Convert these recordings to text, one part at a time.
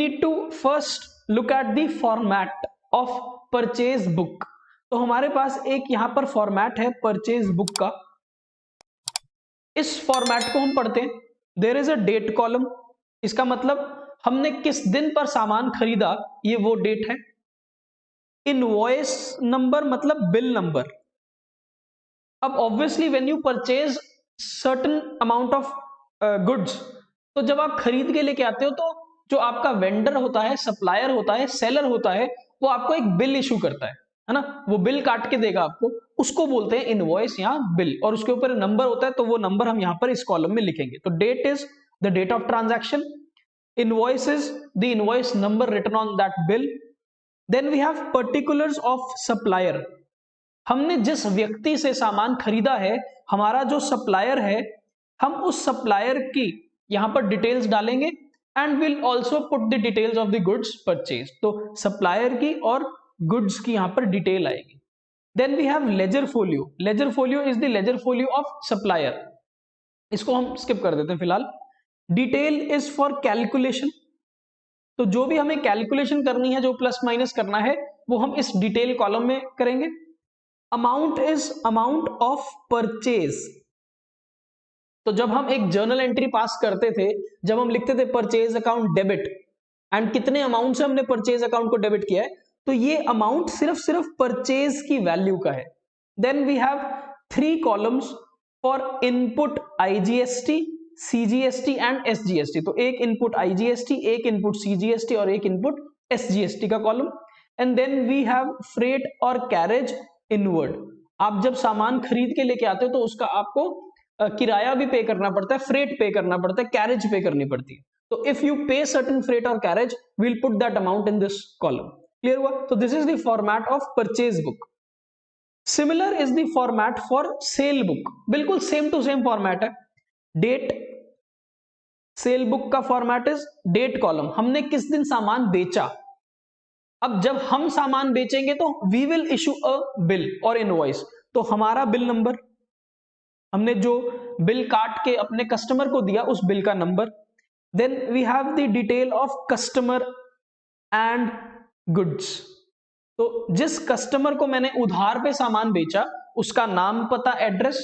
Need to first look at the format of purchase book. तो हमारे पास एक यहां पर फॉर्मेट है परचेज बुक का। इस फॉर्मेट को हम पढ़ते हैं। There is a date column, इसका मतलब हमने किस दिन पर सामान खरीदा, ये वो डेट है। इनवॉइस नंबर मतलब बिल नंबर। अब obviously when you purchase certain amount of goods, तो जब आप खरीद के लेके आते हो तो जो आपका वेंडर होता है, सप्लायर होता है, सेलर होता है, वो आपको एक बिल इशू करता है ना, वो बिल काट के देगा आपको, उसको बोलते हैं इनवॉइस या बिल, और उसके ऊपर नंबर होता है, तो वो नंबर हम यहां पर इस कॉलम में लिखेंगे। तो date is the date of transaction, invoice is the invoice number written on that bill, then we have particulars of supplier. हमने जिस व्यक्ति से सामान खरीदा है, हमारा जो सप्लायर है, हम उस सप्लायर की यहां पर डिटेल्स डालेंगे and will also put the details of the goods purchase. तो सप्लायर की और गुड्स की यहां पर डिटेल आएगी। Then we have ledger folio. Ledger folio is the ledger folio of supplier, इसको हम स्किप कर देते हैं फिलहाल। डिटेल इज फॉर कैलकुलेशन, तो जो भी हमें कैलकुलेशन करनी है, जो प्लस माइनस करना है, वो हम इस डिटेल कॉलम में करेंगे। Amount is amount of purchase, तो जब हम एक जर्नल एंट्री पास करते थे, जब हम लिखते थे परचेज अकाउंट डेबिट एंड कितने अमाउंट से हमने परचेज अकाउंट को डेबिट किया है, तो ये अमाउंट सिर्फ परचेज की वैल्यू का है। Then we have 3 columns for input IGST, CGST and SGST. तो एक इनपुट आईजीएसटी, एक इनपुट सीजीएसटी और एक इनपुट एसजीएसटी का column. And then we have freight और कैरेज इनवर्ड। आप जब सामान खरीद के लेके आते हो तो उसका आपको किराया भी पे करना पड़ता है, फ्रेट पे करना पड़ता है, कैरेज पे करनी पड़ती है। तो इफ यू पे सर्टेन फ्रेट और carriage, we'll put that amount in this column. Clear हुआ? तो this is the format of purchase book. Similar is the format for sale book, बिल्कुल सेम टू सेम फॉर्मेट है। Date, cell book का format is date column, हमने किस दिन सामान बेचा। अब जब हम सामान बेचेंगे तो we will issue a bill और इनवॉइस, तो हमारा बिल नंबर, हमने जो बिल काट के अपने कस्टमर को दिया उस बिल का नंबर। Then we have the detail of customer and goods, तो जिस कस्टमर को मैंने उधार पे सामान बेचा उसका नाम, पता, एड्रेस,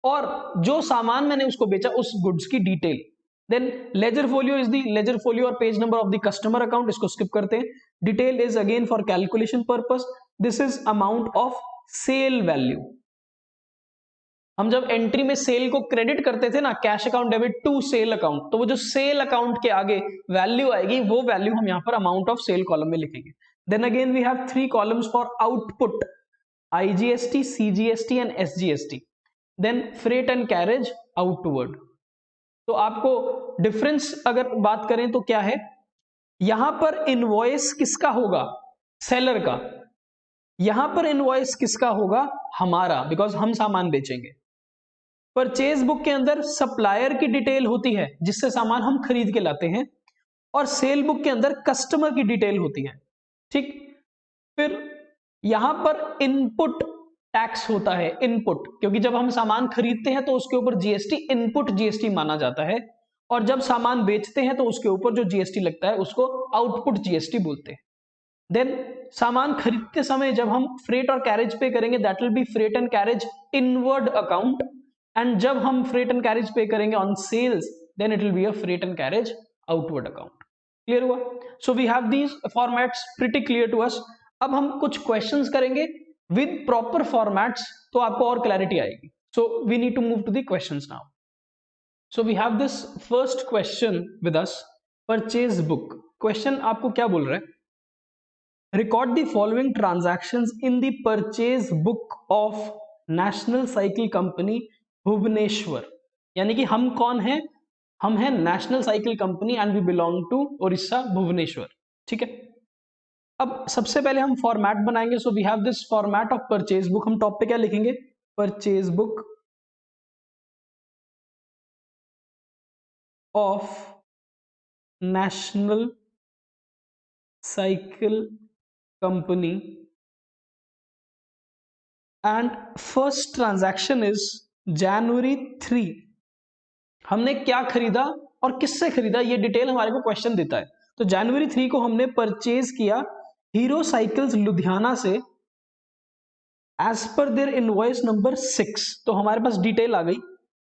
और जो सामान मैंने उसको बेचा उस गुड्स की detail. Then ledger folio is the ledger folio और page number of the customer account, इसको स्किप करते हैं। Detail is again for calculation purpose, this is amount of sale value. हम जब एंट्री में सेल को क्रेडिट करते थे ना, cash account debit to sale account, तो वो जो सेल अकाउंट के आगे वैल्यू आएगी, वो वैल्यू हम यहां पर अमाउंट ऑफ सेल कॉलम में लिखेंगे। Then again we have 3 columns for output, IGST, CGST and SGST. Then freight and carriage outward. तो आपको डिफरेंस अगर बात करें तो क्या है, यहां पर इनवॉइस किसका होगा, सेलर का। यहां पर इनवॉइस किसका होगा, हमारा, बिकॉज हम सामान बेचेंगे। परचेज बुक के अंदर सप्लायर की डिटेल होती है जिससे सामान हम खरीद के लाते हैं, और सेल बुक के अंदर कस्टमर की डिटेल होती है। ठीक, फिर यहां पर इनपुट टैक्स होता है, इनपुट, क्योंकि जब हम सामान खरीदते हैं तो उसके ऊपर जीएसटी, इनपुट जीएसटी माना जाता है, और जब सामान बेचते हैं तो उसके ऊपर जो जीएसटी लगता है उसको आउटपुट जीएसटी बोलते हैं। देन सामान खरीदते समय जब हम फ्रेट और कैरेज पे करेंगे, that will be freight and carriage inward account, and जब हम फ्रेट एंड कैरेज पे करेंगे on sales, then it will be a freight and carriage outward account. Clear हुआ? So we have these formats pretty clear to us. अब हम कुछ questions करेंगे with proper formats, तो आपको और क्लैरिटी आएगी। So we need to move to the questions now. So we have this first question with us, purchase book. Question आपको क्या बोल रहा है, record the following transactions in the purchase book of national cycle company Bhubaneswar. यानी कि हम कौन हैं, हम हैं national cycle company and we belong to Orissa, Bhubaneswar. ठीक है, अब सबसे पहले हम फॉर्मेट बनाएंगे। So we have this format of purchase book. हम टॉप पे क्या लिखेंगे, purchase book of national cycle company and first transaction is जनवरी 3। हमने क्या खरीदा और किससे खरीदा, ये डिटेल हमारे को क्वेश्चन देता है। तो जनवरी 3 को हमने परचेज किया हीरो साइकिल्स लुधियाना से as per there invoice number 6। तो हमारे पास डिटेल आ गई।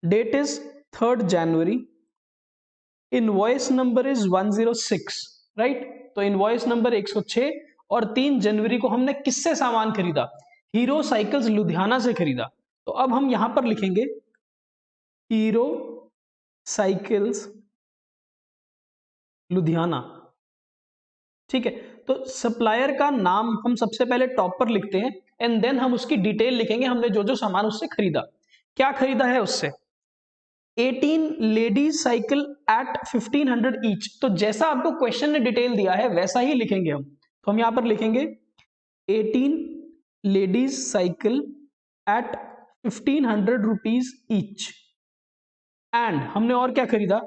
Date is 3rd January, invoice number is 106, right. तो इनवॉइस नंबर 106 और 3 जनवरी को हमने किससे सामान खरीदा? हीरो साइकिल्स लुधियाना से खरीदा। तो अब हम यहां पर लिखेंगे हीरो साइकिल्स लुधियाना, ठीक है। तो सप्लायर का नाम हम सबसे पहले टॉप पर लिखते हैं एंड देन हम उसकी डिटेल लिखेंगे, हमने जो जो सामान उससे खरीदा। क्या खरीदा है उससे? 18 लेडीज साइकिल एट 1500 ईच। तो जैसा आपको क्वेश्चन ने डिटेल दिया है वैसा ही लिखेंगे हम। तो हम यहां पर लिखेंगे 18 ladies cycle at 1500 rupees each. And हमने और क्या खरीदा?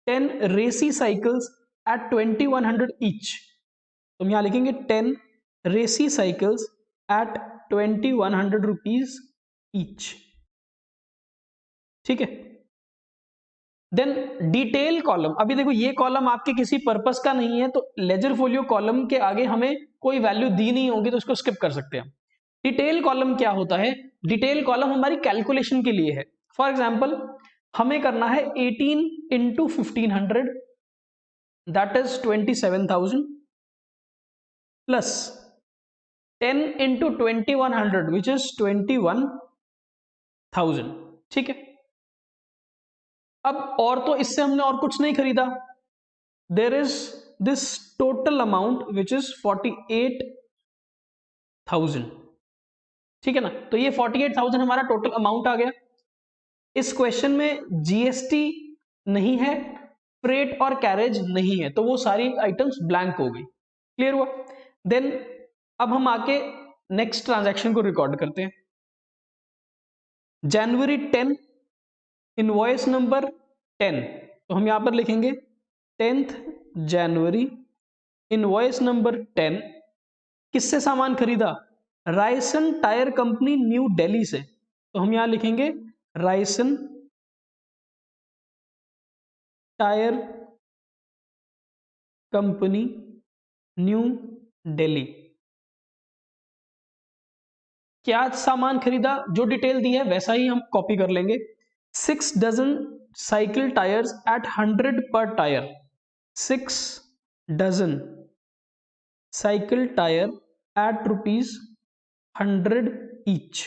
10 रेसी साइकिल्स एट 2100 ईच। तो हम यहां लिखेंगे 10 रेसी साइकिल्स एट 2100 रुपीज ईच, ठीक है। देन डिटेल कॉलम, अभी देखो ये कॉलम आपके किसी पर्पस का नहीं है, तो लेजर फोलियो कॉलम के आगे हमें कोई वैल्यू दी नहीं होगी तो उसको स्किप कर सकते हैं। डिटेल कॉलम क्या होता है? डिटेल कॉलम हमारी कैलकुलेशन के लिए है। फॉर एग्जाम्पल हमें करना है 18 into 1500, that is 27,000 plus 10 into 2100 which is 21,000, ठीक है। अब और तो इससे हमने और कुछ नहीं खरीदा। There is this total amount which is 48,000, ठीक है ना। तो ये 48,000 हमारा टोटल अमाउंट आ गया। इस क्वेश्चन में जीएसटी नहीं है, फ्रेट और कैरेज नहीं है, तो वो सारी आइटम्स ब्लैंक हो गई। क्लियर हुआ? देन अब हम आके नेक्स्ट ट्रांजैक्शन को रिकॉर्ड करते हैं। जनवरी 10, इनवॉइस नंबर 10। तो हम यहां पर लिखेंगे 10th जनवरी, इनवॉइस नंबर 10। किससे सामान खरीदा? रायसन टायर कंपनी न्यू दिल्ली से। तो हम यहां लिखेंगे रायसन टायर कंपनी न्यू दिल्ली। क्या सामान खरीदा? जो डिटेल दी है वैसा ही हम कॉपी कर लेंगे। 6 dozen cycle tyres at 100 per tyre. 6 dozen cycle tyre at ₹100 each.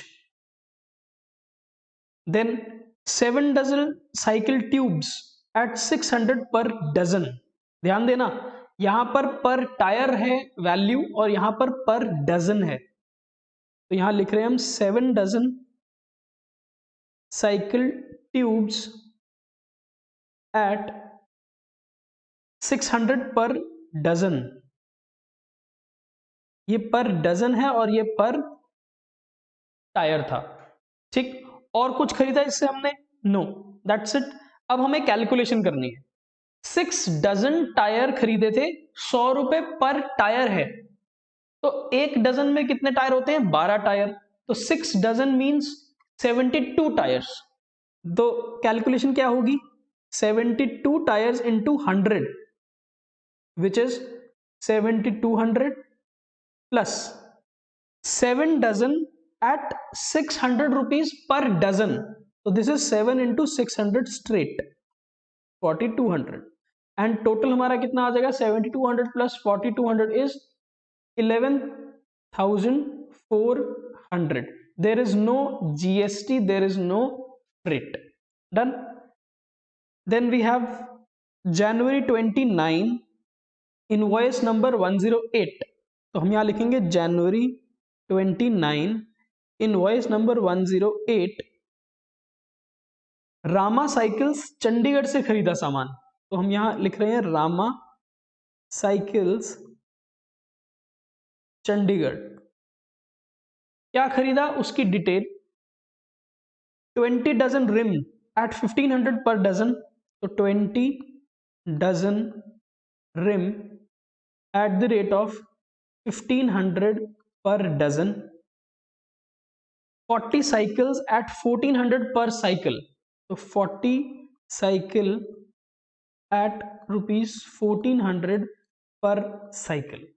Then 7 dozen cycle tubes at 600 per dozen. ध्यान देना, यहां पर टायर है वैल्यू और यहां पर डजन है। तो यहां लिख रहे हैं हम 7 dozen cycle tubes at 600 per dozen. ये पर डजन है और ये पर टायर था, ठीक। और कुछ खरीदा इससे हमने? No, that's it. अब हमें कैलकुलेशन करनी है। 6 डजन टायर खरीदे थे, 100 रुपए पर टायर है। तो एक डजन में कितने टायर होते हैं? 12 टायर। तो 6 डजन मींस 72 टायर्स। तो कैलकुलेशन क्या होगी? 72 tyres into 100 which is 7200 plus 7 dozen at 600 rupees per dozen. तो this is 7 into 600 straight 4200। And total हमारा कितना आ जाएगा? 7200 plus 4200 is 11,400। There is no GST, there is no freight. Done. Then we have January 29, invoice number 108। तो हम यहां लिखेंगे जनवरी 29, invoice number 108। Rama cycles Chandigarh से खरीदा सामान। तो हम यहां लिख रहे हैं रामा साइकिल्स चंडीगढ़। क्या खरीदा? उसकी detail 20 dozen rim eight 1500 per dozen. तो 20 dozen rim at the rate of 1500 per dozen. 40 cycles eight 1400 पर साइकिल। तो 40 साइकिल एट ₹1400 पर साइकिल।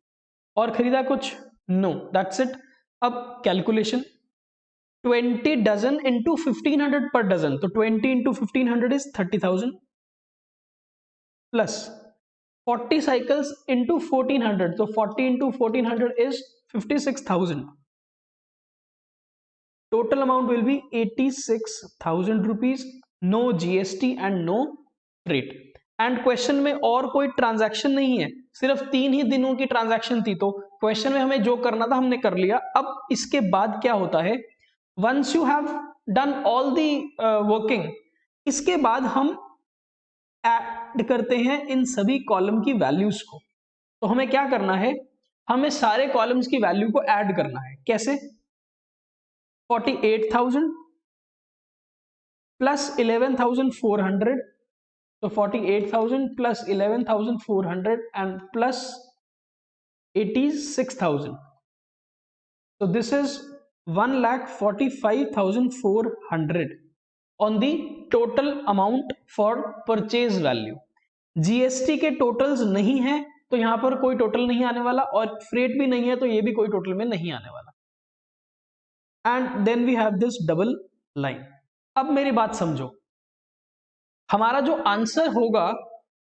और खरीदा कुछ? No, that's it. अब calculation, 20 dozen into 1500 per dozen, तो 20 into 1500 is 30,000 plus 40 cycles into 1400, तो 40 into 1400 is 56,000। Total amount will be 86,000 rupees, no GST and no freight। And question में और कोई ट्रांजैक्शन नहीं है, सिर्फ 3 ही दिनों की ट्रांजैक्शन थी, तो क्वेश्चन में हमें जो करना था हमने कर लिया। अब इसके बाद क्या होता है, once you have done all the working, इसके बाद हम ऐड करते हैं इन सभी कॉलम की वैल्यूज को। तो हमें क्या करना है, हमें सारे कॉलम्स की वैल्यू को ऐड करना है। कैसे? 48,000 प्लस 11,400, तो 48,000 plus 11,400 and plus 86,000, so this is 1,45,400 on the total amount for purchase value। GST के टोटल्स नहीं है तो यहां पर कोई टोटल नहीं आने वाला, और फ्रेट भी नहीं है तो ये भी कोई टोटल में नहीं आने वाला। And then we have this double line. अब मेरी बात समझो, हमारा जो आंसर होगा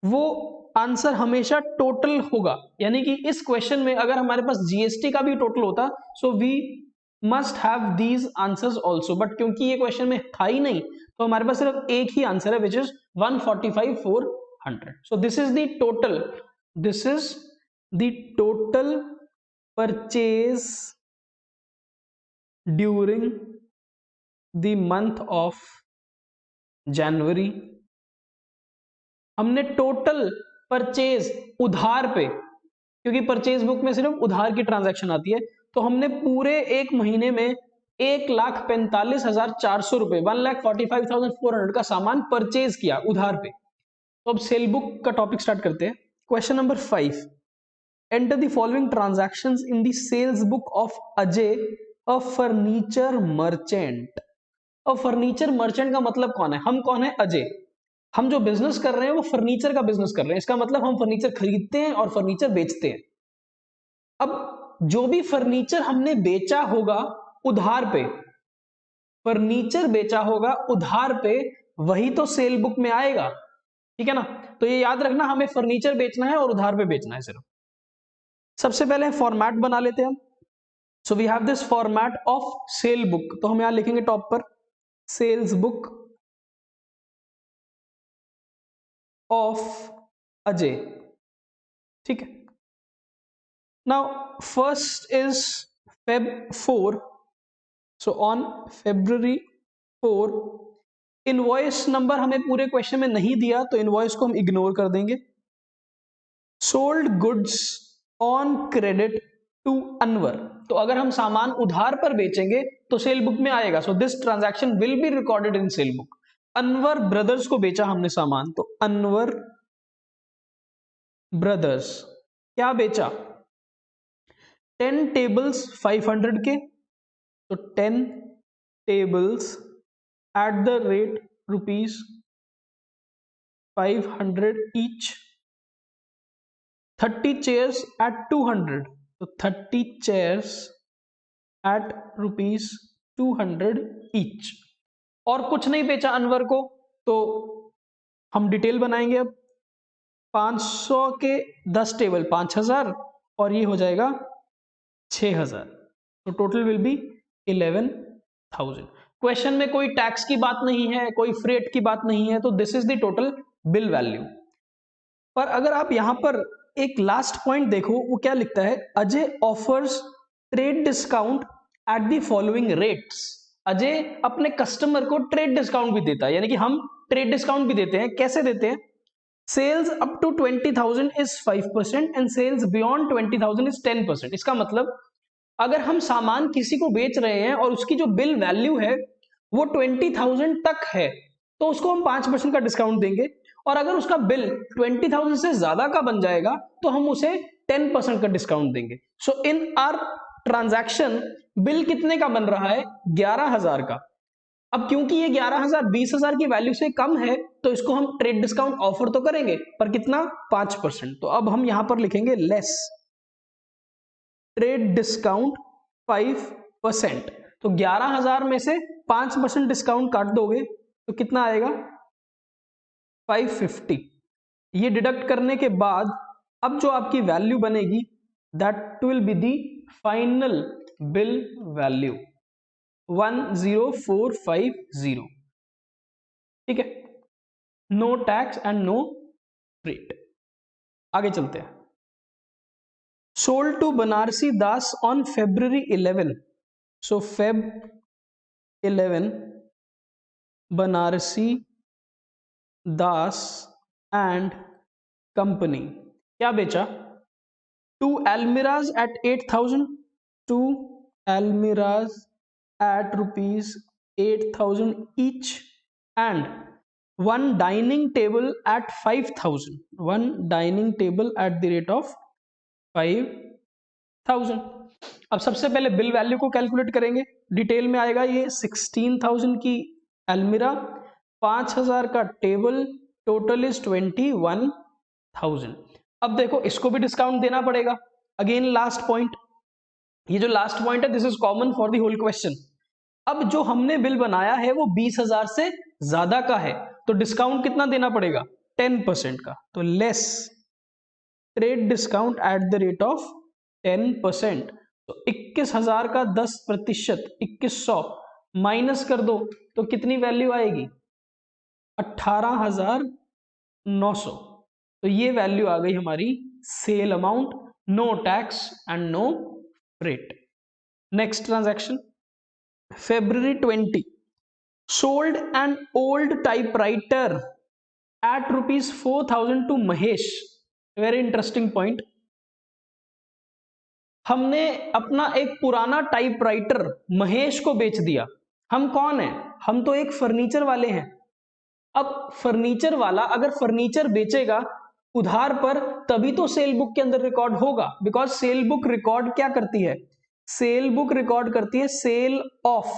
वो आंसर हमेशा टोटल होगा, यानी कि इस क्वेश्चन में अगर हमारे पास जीएसटी का भी टोटल होता, so we must have these answers also, but क्योंकि ये क्वेश्चन में था ही नहीं तो हमारे पास सिर्फ एक ही आंसर है, which is 145,400। So this is the total, this is the total purchase during the month of January. हमने टोटल परचेज उधार पे, क्योंकि परचेज बुक में सिर्फ उधार की ट्रांजैक्शन आती है, तो हमने पूरे एक महीने में 1,45,400 रुपए, 1,45,400 का सामान परचेज किया उधार पे। तो अब सेल बुक का टॉपिक स्टार्ट करते हैं। Question number 5, enter the following transactions in the sales book of Ajay a furniture merchant. अब फर्नीचर मर्चेंट का मतलब कौन है? हम कौन है? अजय। हम जो बिजनेस कर रहे हैं वो फर्नीचर का बिजनेस कर रहे हैं, इसका मतलब हम फर्नीचर खरीदते हैं और फर्नीचर बेचते हैं। अब जो भी फर्नीचर हमने बेचा होगा उधार पे, फर्नीचर बेचा होगा उधार पे, वही तो सेल बुक में आएगा, ठीक है ना? तो ये याद रखना, हमें फर्नीचर बेचना है और उधार पे बेचना है सिर्फ। सबसे पहले फॉर्मेट बना लेते हैं हम। So we have this format of sale book, तो हम यहां लिखेंगे टॉप पर सेल्स बुक ऑफ अजय, ठीक है। Now first is Feb 4, so on February 4, invoice number हमें पूरे क्वेश्चन में नहीं दिया तो इनवॉइस को हम इग्नोर कर देंगे। Sold goods on credit to Anwar, तो अगर हम सामान उधार पर बेचेंगे तो सेल बुक में आएगा, so this transaction will be recorded in cell book. Anwar brothers को बेचा हमने सामान, तो अनवर ब्रदर्स क्या बेचा? 10 टेबल्स 500 के, तो 10 tables at the rate ₹500 each. 30 chairs at 200, तो 30 चेयर्स एट ₹200 ईच। और कुछ नहीं बेचा अनवर को, तो हम डिटेल बनाएंगे। अब 500 के 10 टेबल 5,000 और ये हो जाएगा 6,000, तो टोटल विल बी 11,000। क्वेश्चन में कोई टैक्स की बात नहीं है, कोई फ्रेट की बात नहीं है, तो this is the total bill value. पर अगर आप यहां पर एक लास्ट पॉइंट देखो, वो क्या लिखता है? Ajay offers trade discount at the following rates. Ajay अपने कस्टमर को ट्रेड डिस्काउंट भी देता है, यानी कि हम ट्रेड डिस्काउंट भी देते हैं। कैसे देते हैं? Sales up to 20,000 is 5% and sales beyond 20,000 is 10%। इसका मतलब अगर हम सामान किसी को बेच रहे हैं और उसकी जो बिल वैल्यू है वो 20,000 तक है, तो उसको हम 5% का डिस्काउंट देंगे, और अगर उसका बिल 20,000 से ज्यादा का बन जाएगा तो हम उसे 10% का डिस्काउंट देंगे। सो इन आवर ट्रांजैक्शन बिल कितने का बन रहा है? 11,000 का। अब क्योंकि ये 11,000 20,000 की वैल्यू से कम है तो इसको हम ट्रेड डिस्काउंट ऑफर तो करेंगे, पर कितना? 5%। तो अब हम यहां पर लिखेंगे लेस ट्रेड डिस्काउंट 5%। तो 11,000 में से 5% डिस्काउंट काट दोगे तो कितना आएगा? 550। ये डिडक्ट करने के बाद अब जो आपकी वैल्यू बनेगी that will be the final bill value 10450। ठीक है, no tax and no freight. आगे चलते हैं। Sold to Banarasi Das on February 11। So Feb 11 Banarasi Das and company क्या बेचा? 2 almirahs at 8,000, 2 almirahs at ₹8,000 each, and 1 dining table at 5,000, 1 dining table at the rate of 5,000। अब सबसे पहले बिल वैल्यू को कैलकुलेट करेंगे, डिटेल में आएगा। ये 16,000 की अलमीरा, 5,000 का टेबल, टोटल इज 21,000। अब देखो इसको भी डिस्काउंट देना पड़ेगा। अगेन लास्ट पॉइंट, ये जो लास्ट पॉइंट है this is common for the whole question. अब जो हमने बिल बनाया है वो 20,000 से ज्यादा का है, तो डिस्काउंट कितना देना पड़ेगा? 10% का। तो less trade discount at the rate of 10%। तो 21,000 का 10%, 2100 माइनस कर दो तो कितनी वैल्यू आएगी? 18,900। तो ये वैल्यू आ गई हमारी sale amount, no tax and no freight. Next transaction, February 20 sold an old typewriter at ₹4,000 to Mahesh। Very interesting point. हमने अपना एक पुराना टाइपराइटर महेश को बेच दिया। हम कौन है? हम तो एक फर्नीचर वाले हैं। अब फर्नीचर वाला अगर फर्नीचर बेचेगा उधार पर तभी तो सेल बुक के अंदर रिकॉर्ड होगा, बिकॉज सेल बुक रिकॉर्ड क्या करती है? सेल बुक रिकॉर्ड करती है sale of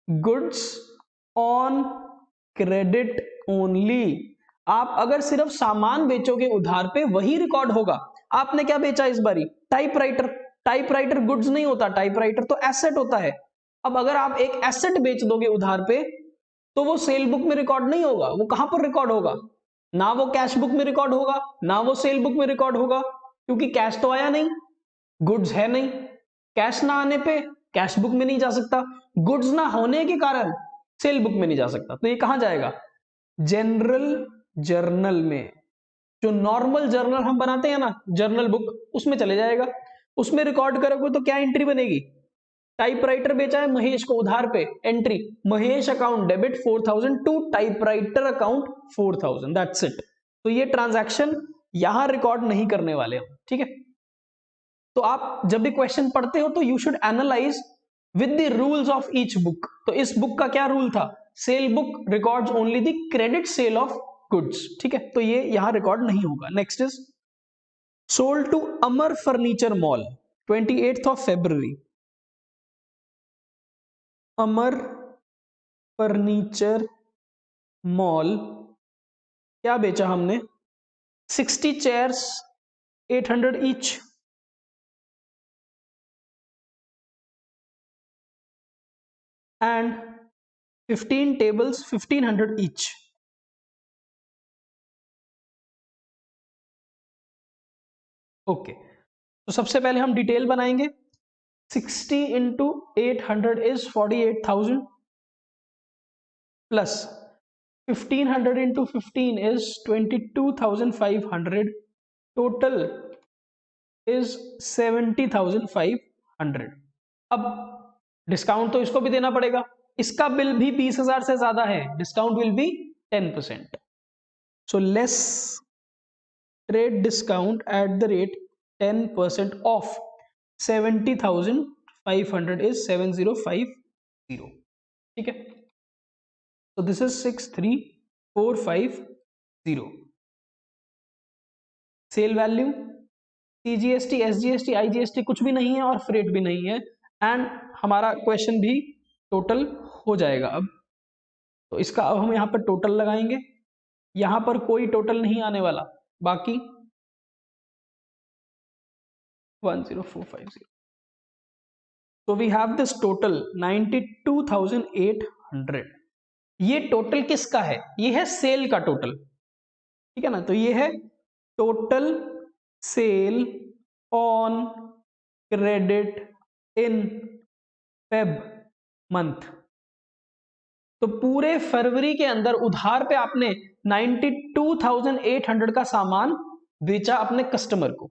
goods on credit only. आप अगर सिर्फ सामान बेचोगे उधार पे वही रिकॉर्ड होगा। आपने क्या बेचा इस बारी? टाइपराइटर। टाइपराइटर गुड्स नहीं होता, टाइपराइटर तो एसेट होता है। अब अगर आप एक एसेट बेच दोगे उधार पे तो वो सेल बुक में रिकॉर्ड नहीं होगा। वो कहां पर रिकॉर्ड होगा? ना वो कैश बुक में रिकॉर्ड होगा, ना वो सेल बुक में रिकॉर्ड होगा, क्योंकि कैश तो आया नहीं, गुड्स है नहीं। कैश ना आने पे कैश बुक में नहीं जा सकता, गुड्स ना होने के कारण सेल बुक में नहीं जा सकता। तो ये कहां जाएगा? जनरल जर्नल में। जो नॉर्मल जर्नल हम बनाते हैं ना, जर्नल बुक, उसमें चले जाएगा। उसमें रिकॉर्ड करोगे तो क्या एंट्री बनेगी? टाइपराइटर बेचा है महेश को उधार पे, entry Mahesh account debit 4,000 to typewriter account 4,000, that's it. तो ये ट्रांजैक्शन यहां रिकॉर्ड नहीं करने वाले हम, ठीक है। तो आप जब भी क्वेश्चन पढ़ते हो तो you should analyse with the rules of each book. तो इस बुक का क्या रूल था? Sale book records only the credit sale of goods, ठीक है। तो ये यहां रिकॉर्ड नहीं होगा। Next is sold to Amar furniture mall 28th of February। Amar furniture mall क्या बेचा हमने? 60 chairs 800 each, and 15 tables 1,500 each. Okay, तो सबसे पहले हम डिटेल बनाएंगे। 60 into 800 is 48,000 plus 1,500 into 15 is 22,500, total is 70,500। अब डिस्काउंट तो इसको भी देना पड़ेगा, इसका बिल भी 20,000 से ज्यादा है, discount will be 10%। So less trade discount at the rate 10% of 70,500 is 7050, ठीक है। तो this is 63,450 sale value. CGST, SGST, IGST कुछ भी नहीं है और फ्रेट भी नहीं है, एंड हमारा क्वेश्चन भी टोटल हो जाएगा अब। तो इसका अब हम यहाँ पर टोटल लगाएंगे, यहाँ पर कोई टोटल नहीं आने वाला, बाकी 10450। So we have this total 92,800। ये टोटल किसका है? ये है सेल का टोटल, ठीक है ना। तो ये है total sale on credit in Feb month. तो पूरे फरवरी के अंदर उधार पे आपने 92,800 का सामान बेचा अपने कस्टमर को।